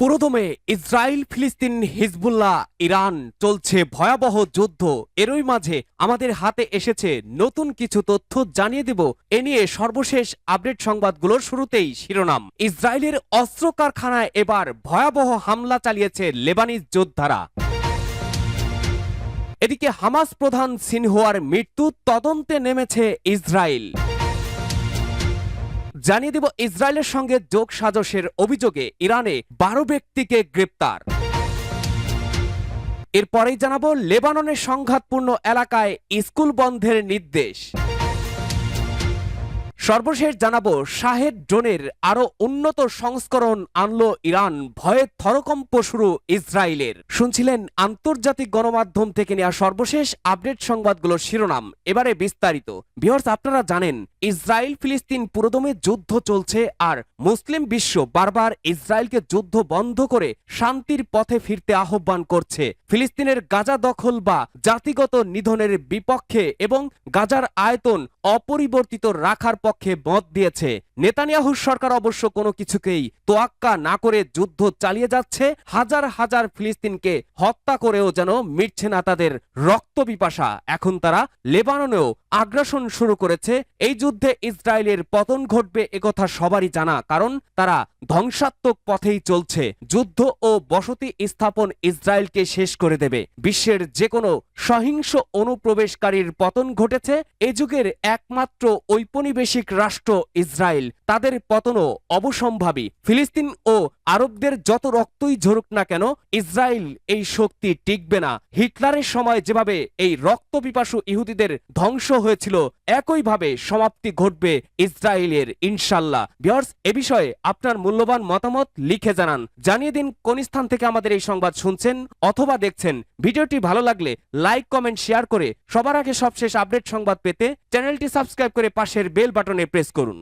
পুরোদমে ইসরায়েল, ফিলিস্তিন, Hezbollah, Iran চলছে ভয়াবহ যুদ্ধ। এরই মাঝে আমাদের হাতে এসেছে নতুন কিছু তথ্য, জানিয়ে দেব এ নিয়ে সর্বশেষ আপডেট। সংবাদগুলোর শুরুতেই শিরোনাম। ইসরায়েলের অস্ত্র কারখানায় এবার ভয়াবহ হামলা চালিয়েছে লেবানিজ যোদ্ধারা। এদিকে হামাস প্রধান সিনহুয়ার মৃত্যু তদন্তে নেমেছে ইসরায়েল। জানিয়ে দেব ইসরায়েলের সঙ্গে যোগ সাজশের অভিযোগে ইরানে 12 ব্যক্তিকে গ্রেপ্তার। এরপরেই জানাবো লেবাননের সংঘাতপূর্ণ এলাকায় স্কুল বন্ধের নির্দেশ। সর্বশেষ জানাবো শাহেদ ড্রোনের আরো উন্নত সংস্করণ আনলো ইরান, ভয়ে থরকম্প শুরু ইসরায়েলের। শুনছিলেন আন্তর্জাতিক গণমাধ্যম থেকে নেওয়া সর্বশেষ আপডেট সংবাদগুলোর শিরোনাম। এবারে বিস্তারিত। ভিউয়ার্স, আপনারা জানেন ইসরায়েল ফিলিস্তিন পুরোদমে যুদ্ধ চলছে, আর মুসলিম বিশ্ব বারবার ইসরায়েলকে যুদ্ধ বন্ধ করে শান্তির পথে ফিরতে আহ্বান করছে। ফিলিস্তিনের গাজা দখল বা জাতিগত নিধনের বিপক্ষে এবং গাজার আয়তন অপরিবর্তিত রাখার পক্ষে মত দিয়েছে। নেতানিয়াহুর সরকার অবশ্য কোনো কিছুকেই তোয়াক্কা না করে যুদ্ধ চালিয়ে যাচ্ছে। হাজার হাজার ফিলিস্তিনকে হত্যা করেও যেন মিটছে না তাদের রক্ত পিপাসা। এখন তারা লেবাননেও আগ্রাসন শুরু করেছে। এই যুদ্ধে ইসরায়েলের পতন ঘটবে একথা সবারই জানা, কারণ তারা ধ্বংসাত্মক পথেই চলছে। যুদ্ধ ও বসতি স্থাপন ইসরায়েলকে শেষ করে দেবে। বিশ্বের যে কোনো সহিংস অনুপ্রবেশকারীর পতন ঘটেছে। এ যুগের একমাত্র ঔপনিবেশিক রাষ্ট্র ইসরায়েল, তাদের পতনও অবসম্ভাবী। ফিলিস্তিন ও আরবদের যত রক্তই ঝরুক না কেন, ইসরায়েল এই শক্তি টিকবে না। হিটলারের সময় যেভাবে এই রক্তপিপাসু ইহুদিদের ধ্বংস হয়েছিল, একইভাবে সমাপ্তি ঘটবে ইসরায়েলের, ইনশাল্লাহ। ভিউয়ার্স, এ বিষয়ে আপনার মূল্যবান মতামত লিখে জানান। জানিয়ে দিন কোন স্থান থেকে আমাদের এই সংবাদ শুনছেন অথবা দেখছেন। ভিডিওটি ভালো লাগলে লাইক, কমেন্ট, শেয়ার করে সবার আগে সবশেষ আপডেট সংবাদ পেতে চ্যানেলটি সাবস্ক্রাইব করে পাশের বেল বাটনে প্রেস করুন।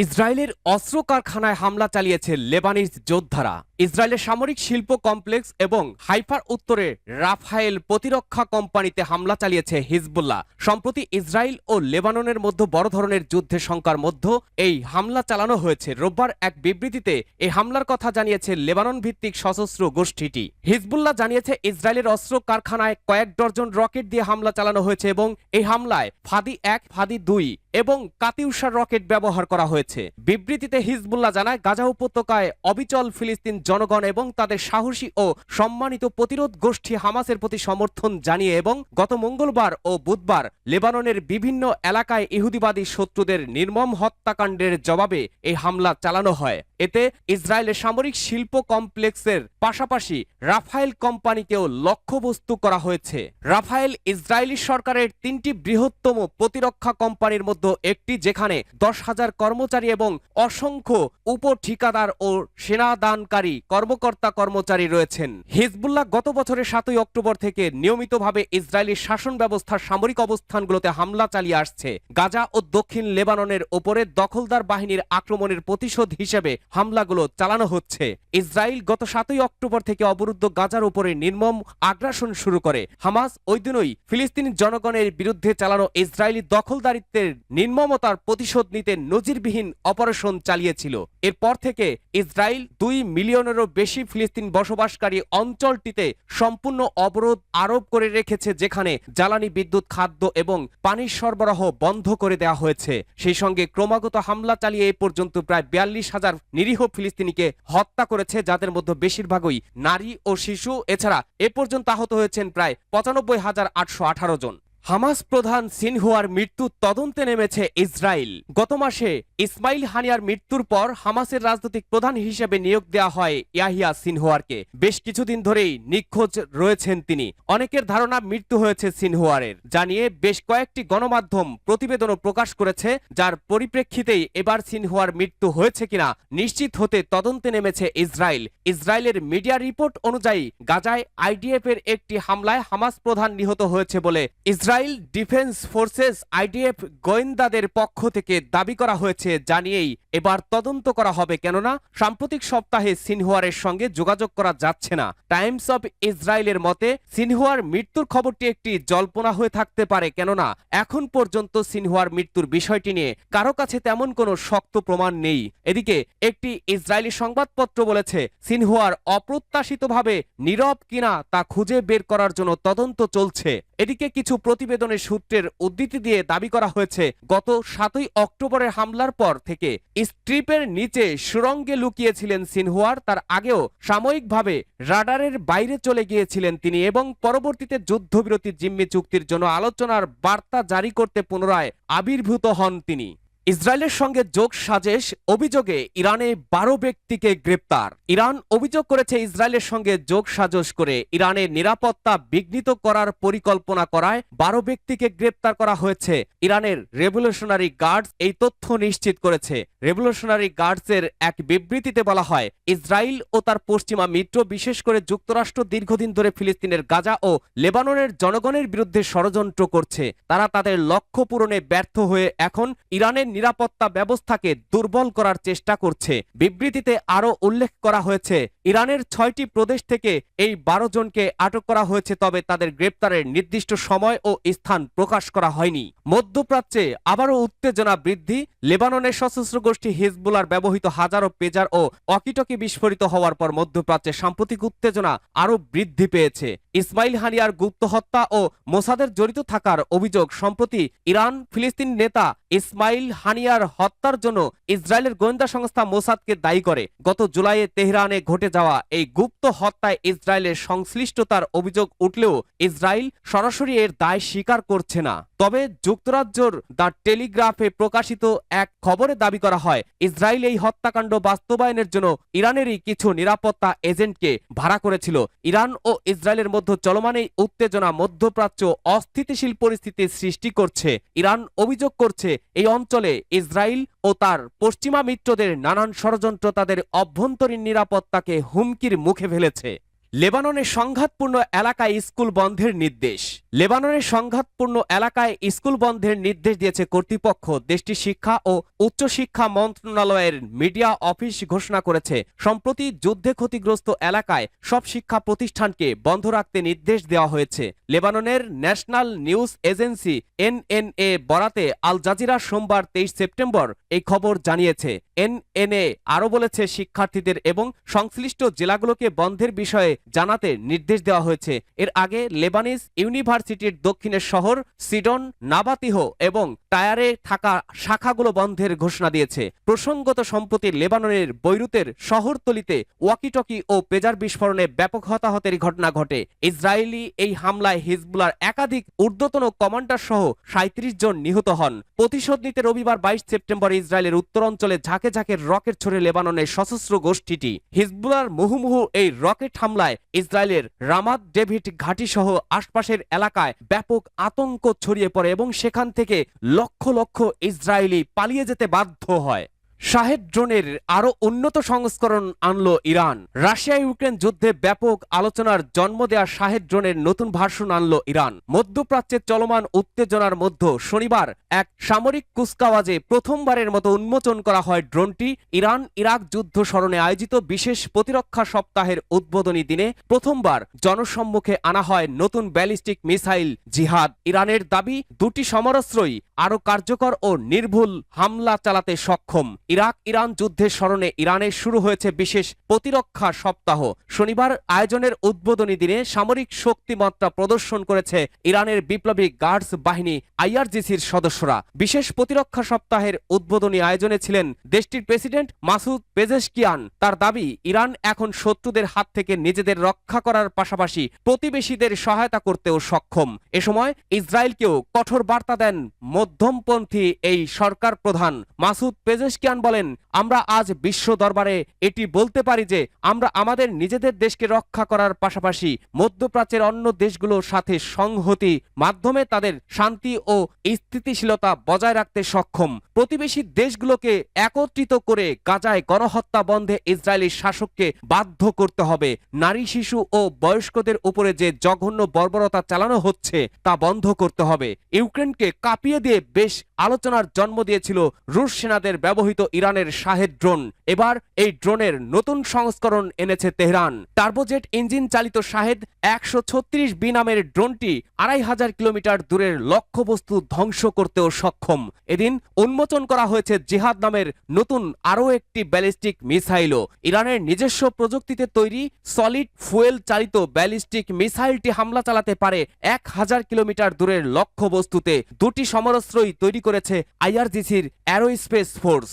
ইসরায়েলের অস্ত্র কারখানায় হামলা চালিয়েছে লেবানিজ যোদ্ধারা। ইসরায়েলের সামরিক শিল্প কমপ্লেক্স এবং হাইফার উত্তরে রাফায়েল প্রতিরক্ষা কোম্পানিতে হামলা চালিয়েছে হিজবুল্লাহ। সম্প্রতি ইসরায়েল ও লেবাননের মধ্যে বড় ধরনের যুদ্ধের শঙ্কার মধ্যে এই হামলা চালানো হয়েছে। রোববার এক বিবৃতিতে এই হামলার কথা জানিয়েছে লেবানন ভিত্তিক সশস্ত্র গোষ্ঠীটি। হিজবুল্লাহ জানিয়েছে ইসরায়েলের অস্ত্র কারখানায় কয়েক ডজন রকেট দিয়ে হামলা চালানো হয়েছে এবং এই হামলায় ফাদি 1, ফাদি 2 এবং কাতিউশার রকেট ব্যবহার করা হয়েছে। বিবৃতিতে হিজবুল্লাহ জানায়, গাজা উপত্যকায় অবিচল ফিলিস্তিন জনগণ এবং তাদের সাহসী ও সম্মানিত প্রতিরোধ গোষ্ঠী হামাসের প্রতি সমর্থন জানিয়ে এবং গত মঙ্গলবার ও বুধবার লেবাননের বিভিন্ন এলাকায় ইহুদিবাদী শত্রুদের নির্মম হত্যাকাণ্ডের জবাবে এই হামলা চালানো হয়। এতে ইসরায়েলের সামরিক শিল্প কমপ্লেক্সের পাশাপাশি রাফায়েল কোম্পানিকেও লক্ষ্যবস্তু করা হয়েছে। রাফায়েল ইসরায়েলি সরকারের 3টি বৃহত্তম প্রতিরক্ষা কোম্পানির মধ্যে একটি, যেখানে 10,000 কর্মচারী এবং অসংখ্য উপ ঠিকাদার ও সেনাদানকারী কর্মকর্তা কর্মচারী রয়েছেন। হিজবুল্লাহ গত বছরের 7ই অক্টোবর থেকে নিয়মিতভাবে ইসরায়েলি শাসন ব্যবস্থার সামরিক অবস্থানগুলোতে হামলা চালিয়ে আসছে। গাজা ও দক্ষিণ লেবাননের ওপরে দখলদার বাহিনীর আক্রমণের প্রতিশোধ হিসেবে হামলাগুলো চালানো হচ্ছে। ইসরায়েল গত 7ই অক্টোবর থেকে অবরুদ্ধ গাজার উপরে নির্মম আগ্রাসন শুরু করে। হামাস ওই দিনই ফিলিস্তিনি জনগণের বিরুদ্ধে চালানো ইসরায়েলি দখলদারিত্বের নির্মমতার প্রতিশোধ নিতে নজিরবিহীন অপারেশন চালিয়েছিল। এরপর থেকে ইসরায়েল 2 মিলিয়নেরও বেশি ফিলিস্তিন বসবাসকারী অঞ্চলটিতে সম্পূর্ণ অবরোধ আরোপ করে রেখেছে, যেখানে জ্বালানি, বিদ্যুৎ, খাদ্য এবং পানির সরবরাহ বন্ধ করে দেওয়া হয়েছে। সেই সঙ্গে ক্রমাগত হামলা চালিয়ে এ পর্যন্ত প্রায় 42,000 নিরীহ ফিলিস্তিনিকে হত্যা করেছে, যাদের মধ্যে বেশিরভাগই নারী ও শিশু। এছাড়া এ পর্যন্ত আহত হয়েছেন প্রায় 95,818 জন। হামাস প্রধান সিনহুয়ার মৃত্যুর তদন্তে নেমেছে ইসরায়েল। গত মাসে ইসমাইল হানিয়ার মৃত্যুর পর হামাসের রাজনৈতিক প্রধান হিসেবে নিয়োগ দেওয়া হয় ইয়াহিয়া সিনহুয়ারকে। বেশ কিছুদিন ধরেই নিখোঁজ রয়েছেন তিনি। অনেকের ধারণা মৃত্যু হয়েছে সিনহুয়ারের, জানিয়ে বেশ কয়েকটি গণমাধ্যম প্রতিবেদনও প্রকাশ করেছে, যার পরিপ্রেক্ষিতেই এবার সিনহুয়ার মৃত্যু হয়েছে কিনা নিশ্চিত হতে তদন্তে নেমেছে ইসরায়েল। ইসরায়েলের মিডিয়া রিপোর্ট অনুযায়ী গাজায় আইডিএফ এর একটি হামলায় হামাস প্রধান নিহত হয়েছে বলে ইসরায়েল ডিফেন্স ফোর্সেস আইডিএফ গোয়েন্দাদের পক্ষ থেকে দাবি করা হয়েছে। হয়েছে জানিয়েই এবার তদন্ত করা হবে, কেননা সাম্প্রতিক সপ্তাহে সিনহুয়ারের সঙ্গে যোগাযোগ করা যাচ্ছে না। টাইমস অব ইসরায়েলের মতে সিনহুয়ার মৃত্যুর খবরটি একটি জল্পনা হয়ে থাকতে পারে, কেননা এখন পর্যন্ত সিনহুয়ার মৃত্যুর বিষয়টি নিয়ে কারো কাছে তেমন কোনো শক্ত প্রমাণ নেই। এদিকে একটি ইসরায়েলি সংবাদপত্র বলেছে সিনহুয়ার অপ্রত্যাশিতভাবে নীরব কিনা তা খুঁজে বের করার জন্য তদন্ত চলছে। এদিকে কিছু প্রতিবেদনের সূত্রের উদ্ধৃতি দিয়ে দাবি করা হয়েছে গত 7ই অক্টোবরের হামলার পর থেকে স্ট্রিপের নিচে সুড়ঙ্গে লুকিয়েছিলেন সিনহুয়ার। তার আগেও সাময়িকভাবে রাডারের বাইরে চলে গিয়েছিলেন তিনি এবং পরবর্তীতে যুদ্ধবিরতি জিম্মি চুক্তির জন্য আলোচনার বার্তা জারি করতে পুনরায় আবির্ভূত হন তিনি। ইসরায়েলের সঙ্গে যোগ সাজেশ অভিযোগে ইরানে 12 ব্যক্তিকে গ্রেপ্তার। ইরান অভিযোগ করেছে ইসরায়েলের সঙ্গে যোগ সাজশ করে ইরানের নিরাপত্তা বিঘ্নিত করার পরিকল্পনা করায় 12 ব্যক্তিকে গ্রেপ্তার করা হয়েছে। ইরানের রেভলিউশনারি গার্ডস এই তথ্য নিশ্চিত করেছে। রেভলিউশনারি গার্ডসের এক বিবৃতিতে বলা হয়, ইসরায়েল ও তার পশ্চিমা মিত্র, বিশেষ করে যুক্তরাষ্ট্র, দীর্ঘদিন ধরে ফিলিস্তিনের গাজা ও লেবাননের জনগণের বিরুদ্ধে ষড়যন্ত্র করছে। তারা তাদের লক্ষ্য পূরণে ব্যর্থ হয়ে এখন ইরানের নিরাপত্তা ব্যবস্থাকে দুর্বল করার চেষ্টা করছে। বিবৃতিতে আরও উল্লেখ করা হয়েছে, ইরানের 6টি প্রদেশ থেকে এই 12 জনকে আটক করা হয়েছে, তবে তাদের গ্রেপ্তারের নির্দিষ্ট সময় ও স্থান প্রকাশ করা হয়নি। মধ্যপ্রাচ্যে আবারও উত্তেজনা বৃদ্ধি। লেবাননের সশস্ত্র গোষ্ঠী হিজবুল্লাহর ব্যবহৃত হাজারো পেজার ও ওয়াকিটকি বিস্ফোরিত হওয়ার পর মধ্যপ্রাচ্যে সাম্প্রতিক উত্তেজনা আরও বৃদ্ধি পেয়েছে। ইসমাইল হানিয়ার গুপ্ত হত্যা ও মোসাদের জড়িত থাকার অভিযোগ সম্প্রতি ইরান ফিলিস্তিন নেতা ইসমাইল হানিয়ার হত্যার জন্য ইসরায়েলের গোয়েন্দা সংস্থা মোসাদকে দায়ী করে। গত জুলাইয়ে তেহরানে ঘটে যাওয়া এই গুপ্ত হত্যায় ইসরায়েলের সংশ্লিষ্টতার অভিযোগ উঠলেও ইসরায়েল সরাসরি এর দায় স্বীকার করছে না। তবে যুক্তরাজ্যর দ্য টেলিগ্রাফে প্রকাশিত এক খবরে দাবি করা হয়, ইসরায়েল এই হত্যাকাণ্ড বাস্তবায়নের জন্য ইরানেরই কিছু নিরাপত্তা এজেন্টকে ভাড়া করেছিল। ইরান ও ইসরায়েলের মধ্যে চলমান এই উত্তেজনা মধ্যপ্রাচ্য অস্থিতিশীল পরিস্থিতি সৃষ্টি করছে। ইরান অভিযোগ করছে এই অঞ্চলে ইসরায়েল ও তার পশ্চিমা মিত্রদের নানান ষড়যন্ত্র তাদের অভ্যন্তরীণ নিরাপত্তাকে হুমকির মুখে ফেলেছে। লেবাননের সংঘাতপূর্ণ এলাকায় স্কুল বন্ধের নির্দেশ। লেবাননের সংঘাতপূর্ণ এলাকায় স্কুল বন্ধের নির্দেশ দিয়েছে কর্তৃপক্ষ। দেশটির শিক্ষা ও উচ্চশিক্ষা মন্ত্রণালয়ের মিডিয়া অফিস ঘোষণা করেছে, সম্প্রতি যুদ্ধে ক্ষতিগ্রস্ত এলাকায় সব শিক্ষা প্রতিষ্ঠানকে বন্ধ রাখতে নির্দেশ দেওয়া হয়েছে। লেবাননের ন্যাশনাল নিউজ এজেন্সি এনএনএ বরাতে আল জাজিরা সোমবার 23 সেপ্টেম্বর এই খবর জানিয়েছে। এনএনএ আরও বলেছে, শিক্ষার্থীদের এবং সংশ্লিষ্ট জেলাগুলোকে বন্ধের বিষয়ে জানাতে নির্দেশ দেওয়া হয়েছে। এর আগে লেবানিজ ইউনিভার্সিটির দক্ষিণের শহর সিডন, নাবাতিহ এবং টায়ারে থাকা শাখাগুলো বন্ধের ঘোষণা দিয়েছে। প্রসঙ্গত, সম্প্রতি লেবাননের বৈরুতের শহরতলিতে ওয়াকিটকি ও পেজার বিস্ফোরণে ব্যাপক হতাহতের ঘটনা ঘটে। ইসরায়েলি এই হামলায় হিজবুল্লাহর একাধিক ঊর্ধ্বতন কমান্ডার সহ 37 জন নিহত হন। প্রতিশোধ নিতে রবিবার 22 সেপ্টেম্বর ইসরায়েলের উত্তরাঞ্চলে ঝাঁকে ঝাঁকে রকেট ছড়ে লেবাননের সশস্ত্র গোষ্ঠীটি। হিজবুল্লাহর মুহুমুহু এই রকেট হামলায় ইসরায়েলের রামাত ডেভিড ঘাঁটি সহ আশপাশের এলাকায় ব্যাপক আতঙ্ক ছড়িয়ে পড়ে এবং সেখান থেকে লক্ষ লক্ষ ইসরায়েলি পালিয়ে যেতে বাধ্য হয়। শাহেদ ড্রোনের আরো উন্নত সংস্করণ আনল ইরান। রাশিয়া ইউক্রেন যুদ্ধে ব্যাপক আলোচনার জন্ম দেয়া শাহেদ ড্রোনের নতুন ভার্সন আনল ইরান। মধ্যপ্রাচ্যের চলমান উত্তেজনার মধ্যে শনিবার এক সামরিক কুচকাওয়াজে প্রথমবারের মতো উন্মোচন করা হয় ড্রোনটি। ইরান ইরাক যুদ্ধ স্মরণে আয়োজিত বিশেষ প্রতিরক্ষা সপ্তাহের উদ্বোধনী দিনে প্রথমবার জনসম্মুখে আনা হয় নতুন ব্যালিস্টিক মিসাইল জিহাদ। ইরানের দাবি, দুটি সমরাস্ত্রই আরো কার্যকর ও নির্ভুল হামলা চালাতে সক্ষম। ইরাক ইরান যুদ্ধের স্মরণে ইরানে শুরু হয়েছে বিশেষ প্রতিরক্ষা সপ্তাহ। শনিবার আয়োজনের উদ্বোধনী দিনে সামরিক শক্তিমাত্রা প্রদর্শন করেছে ইরানের বিপ্লবী গার্ডস বাহিনী আইআরজিসির সদস্যরা। বিশেষ প্রতিরক্ষা সপ্তাহের উদ্বোধনী আয়োজনে ছিলেন দেশটির প্রেসিডেন্ট মাসুদ পেজেশকিয়ান। তার দাবি, ইরান এখন শত্রুদের হাত থেকে নিজেদের রক্ষা করার পাশাপাশি প্রতিবেশীদের সহায়তা করতেও সক্ষম। এ সময় ইসরায়েলকেও কঠোর বার্তা দেন মধ্যমপন্থী এই সরকার প্রধান। মাসুদ পেজেশকিয়ান বলেন, আমরা আজ বিশ্ব দরবারে এটি বলতে পারি যে আমরা আমাদের নিজেদের দেশকে রক্ষা করার পাশাপাশি মধ্যপ্রাচ্যের অন্য দেশগুলোর সাথে সংহতি মাধ্যমে তাদের শান্তি ও স্থিতিশীলতা বজায় রাখতে সক্ষম। প্রতিবেশী দেশগুলোকে একত্রিত করে গাজায় গণহত্যা বন্ধে ইসরায়েলি শাসককে বাধ্য করতে হবে। নারী, শিশু ও বয়স্কদের উপরে যে জঘন্য বর্বরতা চালানো হচ্ছে তা বন্ধ করতে হবে। ইউক্রেনকে কাঁপিয়ে দিয়ে বেশ আলোচনার জন্ম দিয়েছিল রুশ সেনাদের ব্যবহৃত ইরানের শাহেদ ড্রোন। এবার এই ড্রোনের নতুন সংস্করণ এনেছে তেহরান। টার্বোজেট ইঞ্জিন চালিত শাহেদ 136B নামের ড্রোনটি 2500 কিলোমিটার দূরের লক্ষ্যবস্তু ধ্বংস করতেও সক্ষম। এদিন উন্মোচন করা হয়েছে জিহাদ নামের নতুন আরও একটি ব্যালিস্টিক মিসাইলও। ইরানের নিজস্ব প্রযুক্তিতে তৈরি সলিড ফুয়েল চালিত ব্যালিস্টিক মিসাইলটি হামলা চালাতে পারে 1000 কিলোমিটার দূরের লক্ষ্যবস্তুতে। দুটি সমরাস্ত্রই তৈরি করেছে আইআরজিসির অ্যারোস্পেস ফোর্স।